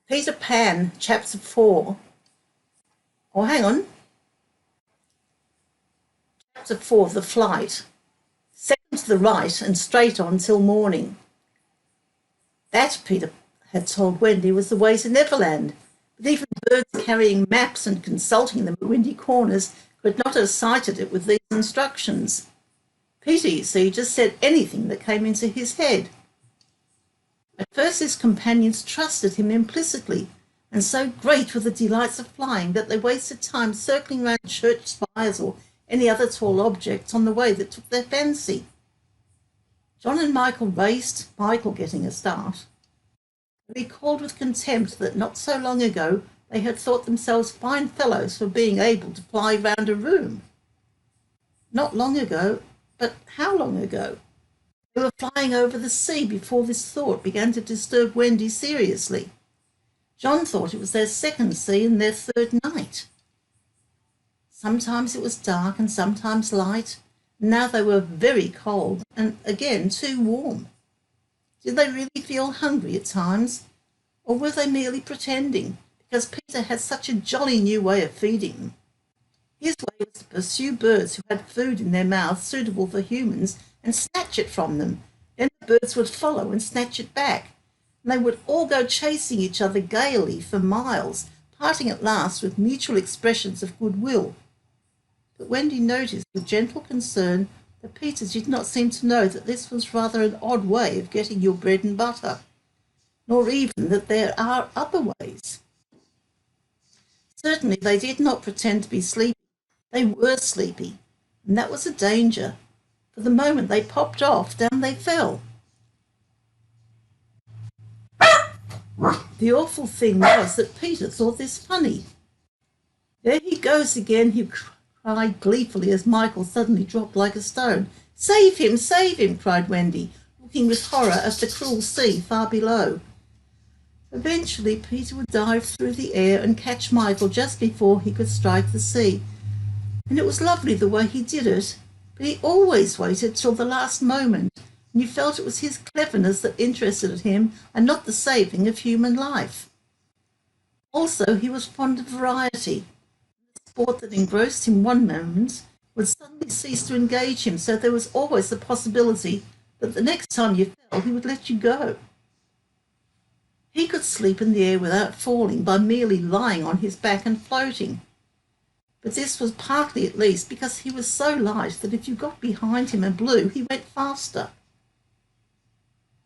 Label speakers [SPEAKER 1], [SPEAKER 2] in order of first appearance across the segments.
[SPEAKER 1] Peter Pan, chapter 4. Oh, hang on. Chapter 4, The Flight. Second to the right and straight on till morning. That, Peter had told Wendy, was the way to Neverland. But even birds carrying maps and consulting them at windy corners could not have sighted it with these instructions. Peter, you see, just said anything that came into his head. At first his companions trusted him implicitly, and so great were the delights of flying that they wasted time circling round church spires or any other tall objects on the way that took their fancy. John and Michael raced, Michael getting a start. He recalled with contempt that not so long ago they had thought themselves fine fellows for being able to fly round a room. Not long ago, but how long ago? They were flying over the sea before this thought began to disturb Wendy seriously. John thought it was their second sea and their third night. Sometimes it was dark and sometimes light. Now they were very cold and again too warm. Did they really feel hungry at times? Or were they merely pretending, because Peter had such a jolly new way of feeding them? His way was to pursue birds who had food in their mouths suitable for humans and snatch it from them. Then the birds would follow and snatch it back, and they would all go chasing each other gaily for miles, parting at last with mutual expressions of goodwill. But Wendy noticed with gentle concern that Peter did not seem to know that this was rather an odd way of getting your bread and butter, nor even that there are other ways. Certainly they did not pretend to be sleepy. They were sleepy, and that was a danger. For the moment they popped off, down they fell. The awful thing was that Peter thought this funny. There he goes again, he cried gleefully as Michael suddenly dropped like a stone. Save him, cried Wendy, looking with horror at the cruel sea far below. Eventually Peter would dive through the air and catch Michael just before he could strike the sea. And it was lovely the way he did it, but he always waited till the last moment, and you felt it was his cleverness that interested him and not the saving of human life. Also, he was fond of variety. The sport that engrossed him one moment would suddenly cease to engage him, so there was always the possibility that the next time you fell he would let you go. He could sleep in the air without falling by merely lying on his back and floating. But this was partly at least because he was so light that if you got behind him and blew, he went faster.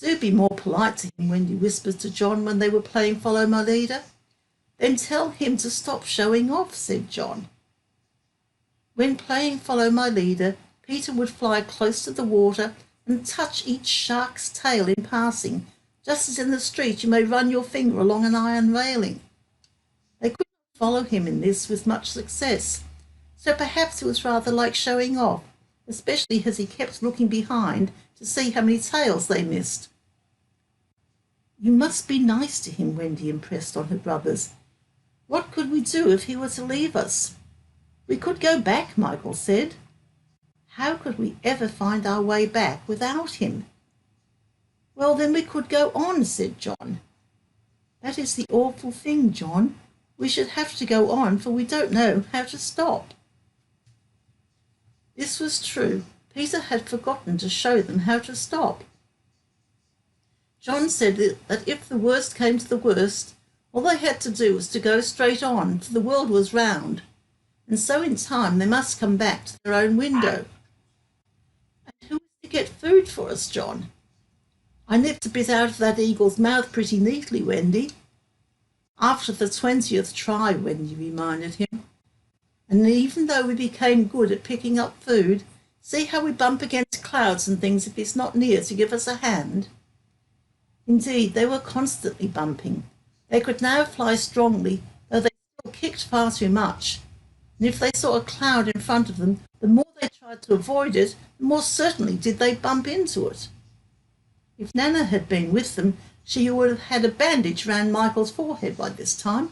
[SPEAKER 1] Do be more polite to him, Wendy whispered to John when they were playing Follow My Leader. Then tell him to stop showing off, said John. When playing Follow My Leader, Peter would fly close to the water and touch each shark's tail in passing, just as in the street you may run your finger along an iron railing. They could not follow him in this with much success, so perhaps it was rather like showing off, especially as he kept looking behind to see how many tails they missed. You must be nice to him, Wendy impressed on her brothers. What could we do if he were to leave us? We could go back, Michael said. How could we ever find our way back without him? Well, then we could go on, said John. That is the awful thing, John. We should have to go on, for we don't know how to stop. This was true. Peter had forgotten to show them how to stop. John said that if the worst came to the worst, all they had to do was to go straight on, for the world was round, and so in time they must come back to their own window. And who is to get food for us, John? I nipped a bit out of that eagle's mouth pretty neatly, Wendy. After the 20th try, Wendy reminded him. And even though we became good at picking up food, see how we bump against clouds and things if it's not near to give us a hand? Indeed, they were constantly bumping. They could now fly strongly, though they still kicked far too much. And if they saw a cloud in front of them, the more they tried to avoid it, the more certainly did they bump into it. If Nana had been with them, she would have had a bandage round Michael's forehead by this time.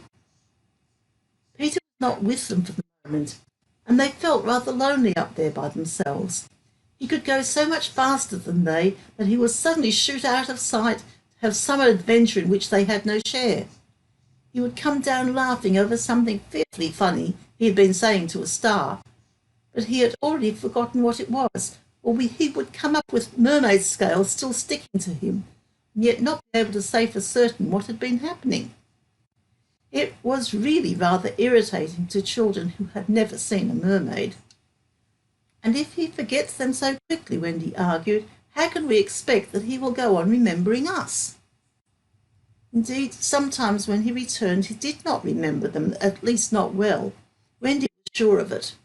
[SPEAKER 1] Peter was not with them for the moment, and they felt rather lonely up there by themselves. He could go so much faster than they that he would suddenly shoot out of sight to have some adventure in which they had no share. He would come down laughing over something fearfully funny he had been saying to a star, but he had already forgotten what it was, or he would come up with mermaid scales still sticking to him, and yet not be able to say for certain what had been happening. It was really rather irritating to children who had never seen a mermaid. And if he forgets them so quickly, Wendy argued, how can we expect that he will go on remembering us? Indeed, sometimes when he returned, he did not remember them, at least not well. Wendy was sure of it.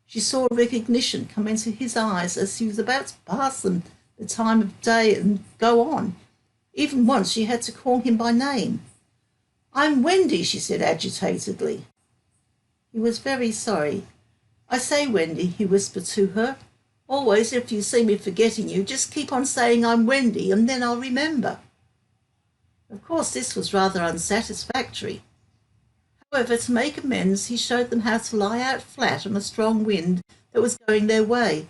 [SPEAKER 1] She saw recognition come into his eyes as he was about to pass them the time of day and go on. Even once she had to call him by name. "I'm Wendy," she said agitatedly. He was very sorry. "I say, Wendy," he whispered to her, "always if you see me forgetting you, just keep on saying I'm Wendy and then I'll remember." Of course, this was rather unsatisfactory. However, to make amends, he showed them how to lie out flat on a strong wind that was going their way,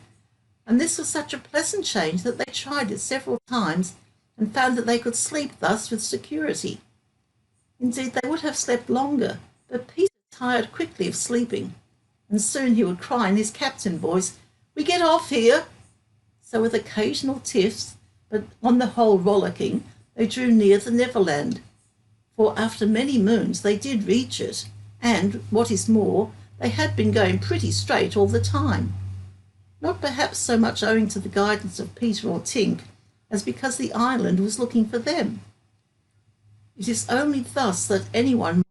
[SPEAKER 1] and this was such a pleasant change that they tried it several times and found that they could sleep thus with security. Indeed, they would have slept longer, but Peter tired quickly of sleeping, and soon he would cry in his captain voice, "We get off here!" So with occasional tiffs, but on the whole rollicking, they drew near the Neverland. For after many moons they did reach it, and, what is more, they had been going pretty straight all the time. Not perhaps so much owing to the guidance of Peter or Tink, as because the island was looking for them. It is only thus that anyone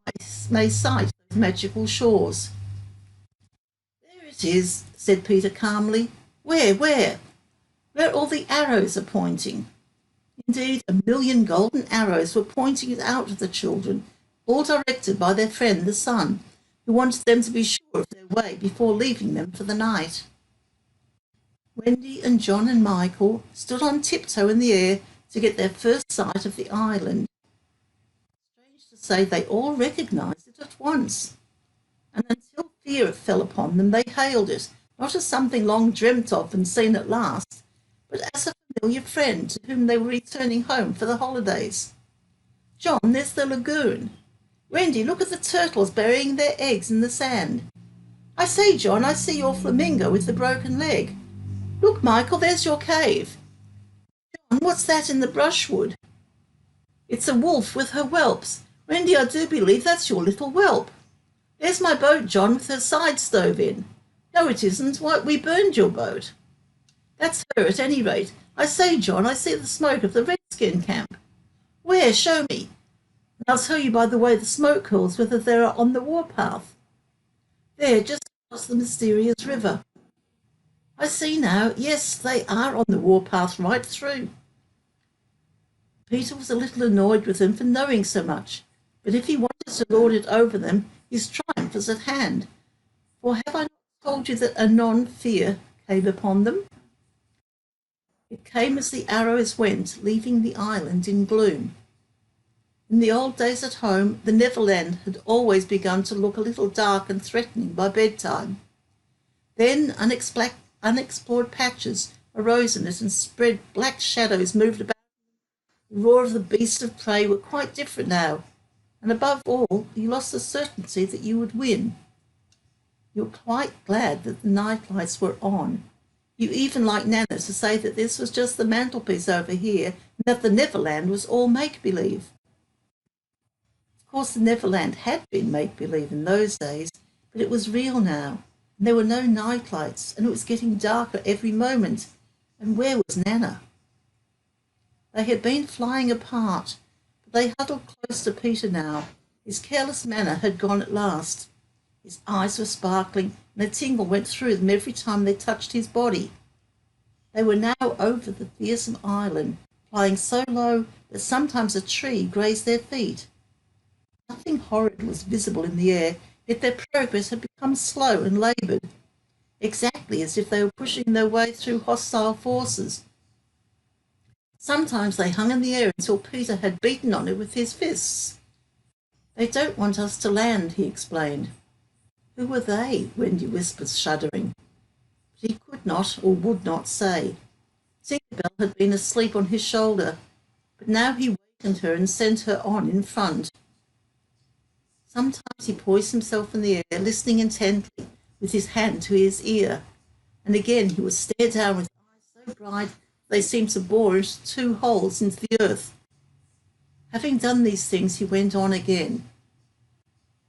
[SPEAKER 1] may sight those magical shores. "There it is," said Peter calmly. "Where? Where?" "Where all the arrows are pointing." Indeed, 1,000,000 golden arrows were pointing it out to the children, all directed by their friend the sun, who wanted them to be sure of their way before leaving them for the night. Wendy and John and Michael stood on tiptoe in the air to get their first sight of the island. Strange to say, they all recognised it at once, and until fear fell upon them, they hailed it, not as something long dreamt of and seen at last, but as a familiar friend to whom they were returning home for the holidays. "John, there's the lagoon." "Wendy, look at the turtles burying their eggs in the sand." "I say, John, I see your flamingo with the broken leg." "Look, Michael, there's your cave." "John, what's that in the brushwood?" "It's a wolf with her whelps. Wendy, I do believe that's your little whelp." "There's my boat, John, with her side stove in." "No, it isn't. Why, we burned your boat." "That's her, at any rate. I say, John, I see the smoke of the redskin camp." "Where? Show me." "And I'll tell you by the way the smoke curls whether they're on the warpath." "There, just across the mysterious river." "I see now. Yes, they are on the warpath right through." Peter was a little annoyed with him for knowing so much, but if he wanted to lord it over them, his triumph was at hand. For have I not told you that anon fear came upon them? It came as the arrows went, leaving the island in gloom. In the old days at home, the Neverland had always begun to look a little dark and threatening by bedtime. Then unexplored patches arose in it and spread black shadows moved about. The roar of the beasts of prey were quite different now, and above all, you lost the certainty that you would win. You were quite glad that the night lights were on. You even liked Nana to say that this was just the mantelpiece over here and that the Neverland was all make-believe. Of course, the Neverland had been make-believe in those days, but it was real now, and there were no night lights, and it was getting darker every moment. And where was Nana? They had been flying apart, but they huddled close to Peter now. His careless manner had gone at last. His eyes were sparkling, and a tingle went through them every time they touched his body. They were now over the fearsome island, flying so low that sometimes a tree grazed their feet. Nothing horrid was visible in the air, yet their progress had become slow and laboured, exactly as if they were pushing their way through hostile forces. Sometimes they hung in the air until Peter had beaten on it with his fists. "They don't want us to land," he explained. "Who were they?" Wendy whispered, shuddering. But he could not or would not say. Tinkerbell had been asleep on his shoulder, but now he wakened her and sent her on in front. Sometimes he poised himself in the air, listening intently, with his hand to his ear, and again he would stare down with eyes so bright they seemed to bore into two holes into the earth. Having done these things, he went on again.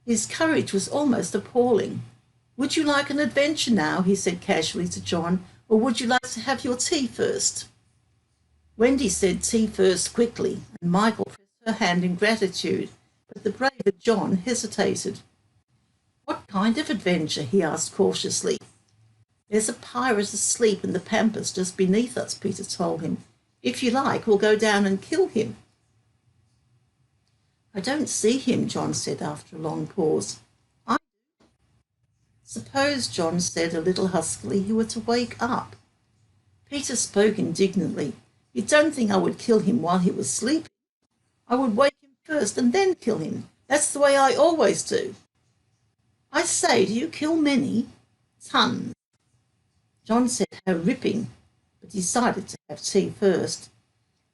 [SPEAKER 1] His courage was almost appalling. "Would you like an adventure now?" he said casually to John, "or would you like to have your tea first?" Wendy said tea first quickly, and Michael pressed her hand in gratitude, but the braver John hesitated. "What kind of adventure?" he asked cautiously. "There's a pirate asleep in the pampas just beneath us," Peter told him. "If you like, we'll go down and kill him." "I don't see him," John said after a long pause. "I do." "Suppose," John said a little huskily, "he were to wake up." Peter spoke indignantly. "You don't think I would kill him while he was sleeping? I would wake him first and then kill him. That's the way I always do." "I say, do you kill many?" "Tons." John said how ripping, but decided to have tea first.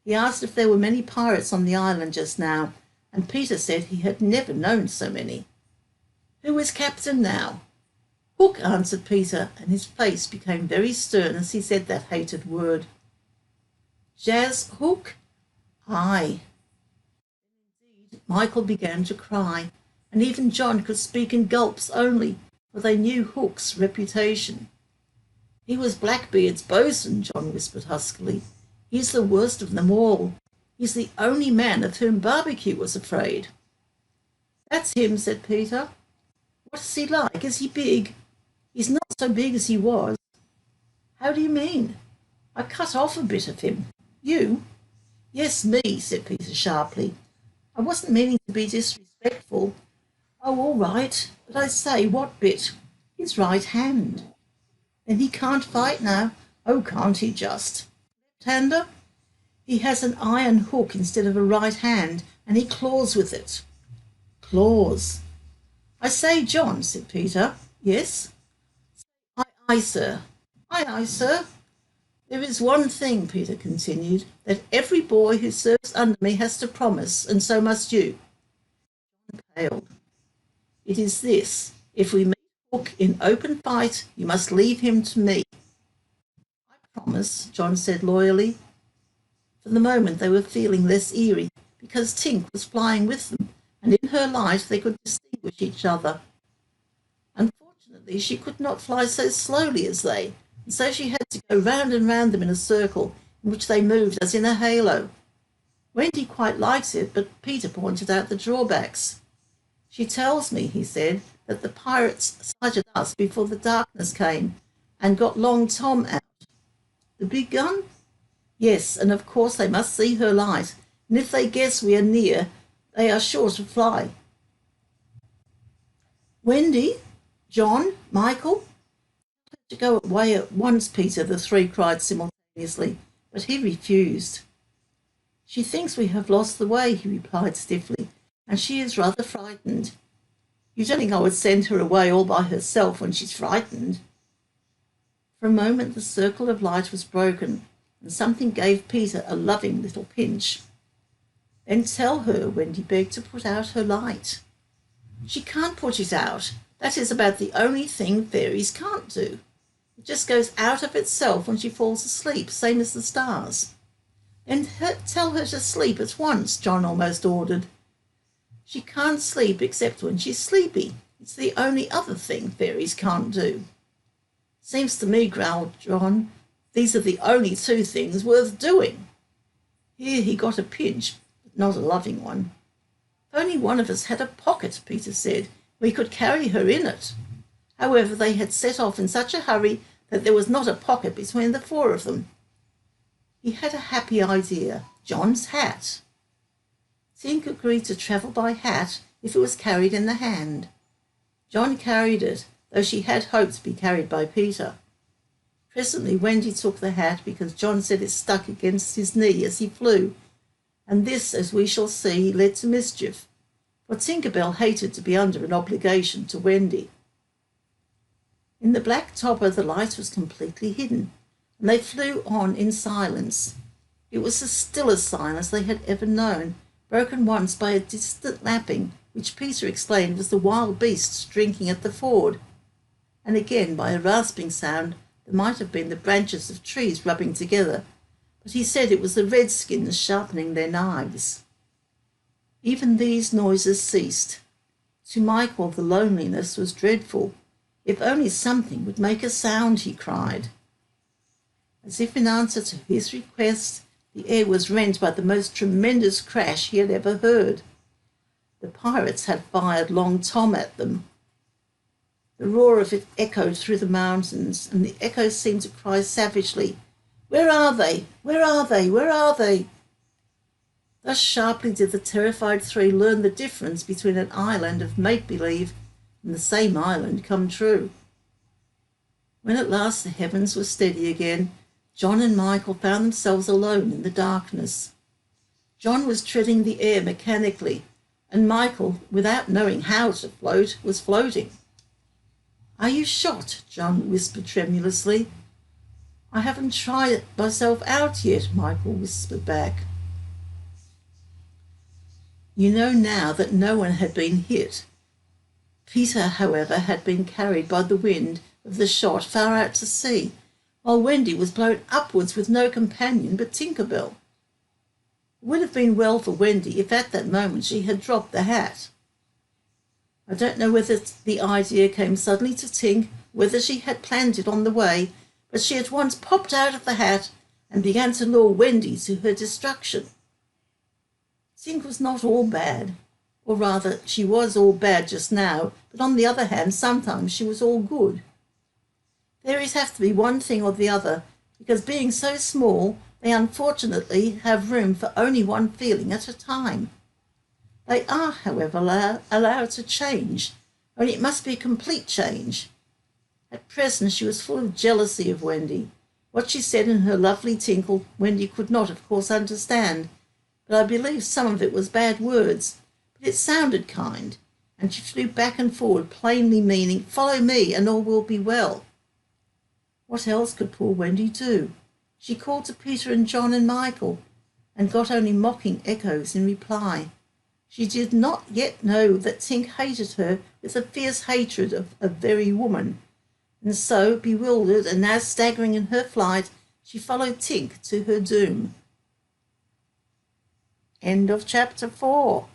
[SPEAKER 1] He asked if there were many pirates on the island just now, and Peter said he had never known so many. "Who is captain now?" "Hook," answered Peter, and his face became very stern as he said that hated word. "Jas Hook?" "Aye." Indeed, Michael began to cry, and even John could speak in gulps only, for they knew Hook's reputation. "He was Blackbeard's boatswain," John whispered huskily. "He's the worst of them all. He's the only man of whom Barbecue was afraid." "That's him," said Peter. "What is he like? Is he big?" "He's not so big as he was." "How do you mean?" "I cut off a bit of him." "You?" "Yes, me," said Peter sharply. "I wasn't meaning to be disrespectful." "Oh, all right. But I say, what bit?" "His right hand." "Then he can't fight now?" "Oh, can't he just?" "Left-hander?" "He has an iron hook instead of a right hand, and he claws with it." "Claws." "I say, John," said Peter. "Yes?" "Aye, aye, sir." "Aye, aye, sir." "There is one thing," Peter continued, "that every boy who serves under me has to promise, and so must you." John paled. "It is this: if we meet Hook in open fight, you must leave him to me." "I promise," John said loyally. For the moment they were feeling less eerie, because Tink was flying with them, and in her light they could distinguish each other. Unfortunately, she could not fly so slowly as they, and so she had to go round and round them in a circle in which they moved as in a halo. Wendy quite liked it, but Peter pointed out the drawbacks. "She tells me," he said, "that the pirates sighted us before the darkness came and got Long Tom out." "The big gun?" "Yes, and of course they must see her light, and if they guess we are near, they are sure to fly." "Wendy? John? Michael?" "To go away at once, Peter," the three cried simultaneously, but he refused. "She thinks we have lost the way," he replied stiffly, "and she is rather frightened." "You don't think I would send her away all by herself when she's frightened?" For a moment the circle of light was broken, and something gave Peter a loving little pinch. "Then tell her," Wendy begged, "to put out her light." "She can't put it out. That is about the only thing fairies can't do. It just goes out of itself when she falls asleep, same as the stars." "Then tell her to sleep at once," John almost ordered. "She can't sleep except when she's sleepy. It's the only other thing fairies can't do." "Seems to me," growled John, "these are the only two things worth doing." Here he got a pinch, but not a loving one. "If only one of us had a pocket," Peter said, "we could carry her in it." However, they had set off in such a hurry that there was not a pocket between the four of them. He had a happy idea: John's hat. Tink agreed to travel by hat if it was carried in the hand. John carried it, though she had hoped to be carried by Peter. Presently Wendy took the hat because John said it stuck against his knee as he flew, and this, as we shall see, led to mischief, for Tinker Bell hated to be under an obligation to Wendy. In the black topper the light was completely hidden, and they flew on in silence. It was the stillest silence they had ever known, broken once by a distant lapping which Peter explained was the wild beasts drinking at the ford. And again, by a rasping sound, there might have been the branches of trees rubbing together, but he said it was the redskins sharpening their knives. Even these noises ceased. To Michael, the loneliness was dreadful. If only something would make a sound, he cried. As if in answer to his request, the air was rent by the most tremendous crash he had ever heard. The pirates had fired Long Tom at them. The roar of it echoed through the mountains, and the echoes seemed to cry savagely, "Where are they? Where are they? Where are they?" Thus sharply did the terrified three learn the difference between an island of make-believe and the same island come true. When at last the heavens were steady again, John and Michael found themselves alone in the darkness. John was treading the air mechanically, and Michael, without knowing how to float, was floating. "Are you shot?" John whispered tremulously. "I haven't tried myself out yet," Michael whispered back. You know now that no one had been hit. Peter, however, had been carried by the wind of the shot far out to sea, while Wendy was blown upwards with no companion but Tinker Bell. It would have been well for Wendy if at that moment she had dropped the hat. I don't know whether the idea came suddenly to Tink, whether she had planned it on the way, but she at once popped out of the hat and began to lure Wendy to her destruction. Tink was not all bad, or rather she was all bad just now, but on the other hand sometimes she was all good. Fairies have to be one thing or the other, because being so small, they unfortunately have room for only one feeling at a time. They are, however, allowed to change, only it must be a complete change. At present she was full of jealousy of Wendy. What she said in her lovely tinkle Wendy could not, of course, understand, but I believe some of it was bad words, but it sounded kind, and she flew back and forward, plainly meaning, "Follow me and all will be well." What else could poor Wendy do? She called to Peter and John and Michael, and got only mocking echoes in reply. She did not yet know that Tink hated her with a fierce hatred of a very woman, and so, bewildered and now staggering in her flight, she followed Tink to her doom. End of chapter 4.